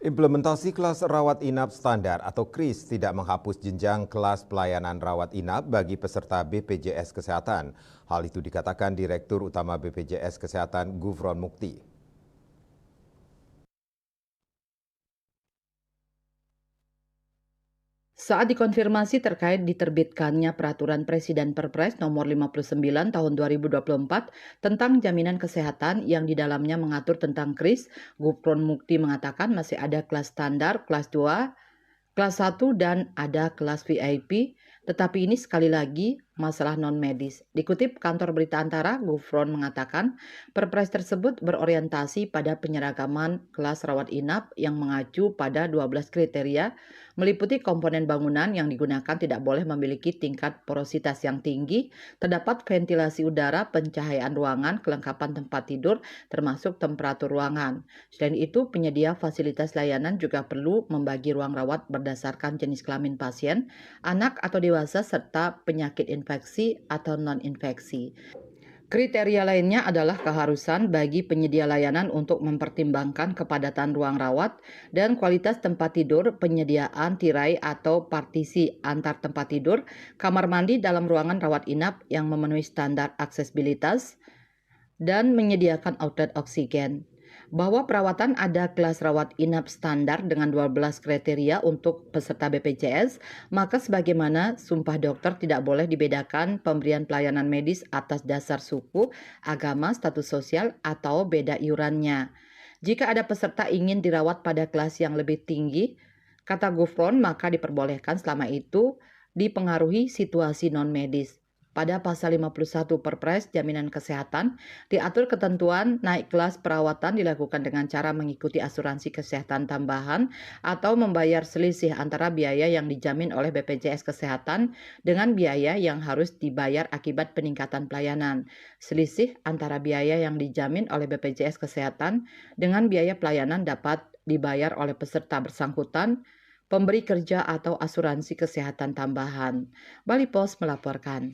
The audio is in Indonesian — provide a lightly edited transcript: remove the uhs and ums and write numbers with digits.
Implementasi kelas rawat inap standar atau KRIS tidak menghapus jenjang kelas pelayanan rawat inap bagi peserta BPJS Kesehatan. Hal itu dikatakan Direktur Utama BPJS Kesehatan Gufron Mukti. Saat dikonfirmasi terkait diterbitkannya Peraturan Presiden Perpres Nomor 59 Tahun 2024 tentang jaminan kesehatan yang di dalamnya mengatur tentang KRIS, Gufron Mukti mengatakan masih ada kelas standar, kelas 2, kelas 1 dan ada kelas VIP, tetapi ini sekali lagi masalah non-medis. Dikutip kantor berita Antara, Gufron mengatakan Perpres tersebut berorientasi pada penyeragaman kelas rawat inap yang mengacu pada 12 kriteria, meliputi komponen bangunan yang digunakan tidak boleh memiliki tingkat porositas yang tinggi, terdapat ventilasi udara, pencahayaan ruangan, kelengkapan tempat tidur, termasuk temperatur ruangan. Selain itu, penyedia fasilitas layanan juga perlu membagi ruang rawat berdasarkan jenis kelamin pasien, anak atau dewasa, serta penyakit infeksi atau non-infeksi. Kriteria lainnya adalah keharusan bagi penyedia layanan untuk mempertimbangkan kepadatan ruang rawat dan kualitas tempat tidur, penyediaan tirai atau partisi antar tempat tidur, kamar mandi dalam ruangan rawat inap yang memenuhi standar aksesibilitas, dan menyediakan outlet oksigen. Bahwa perawatan ada kelas rawat inap standar dengan 12 kriteria untuk peserta BPJS, maka sebagaimana Sumpah Dokter tidak boleh dibedakan pemberian pelayanan medis atas dasar suku, agama, status sosial, atau beda iurannya. Jika ada peserta ingin dirawat pada kelas yang lebih tinggi, kata Gufron, maka diperbolehkan selama itu dipengaruhi situasi non-medis. Pada pasal 51 Perpres Jaminan Kesehatan, diatur ketentuan naik kelas perawatan dilakukan dengan cara mengikuti asuransi kesehatan tambahan atau membayar selisih antara biaya yang dijamin oleh BPJS Kesehatan dengan biaya yang harus dibayar akibat peningkatan pelayanan. Selisih antara biaya yang dijamin oleh BPJS Kesehatan dengan biaya pelayanan dapat dibayar oleh peserta bersangkutan, pemberi kerja atau asuransi kesehatan tambahan. Bali Pos melaporkan.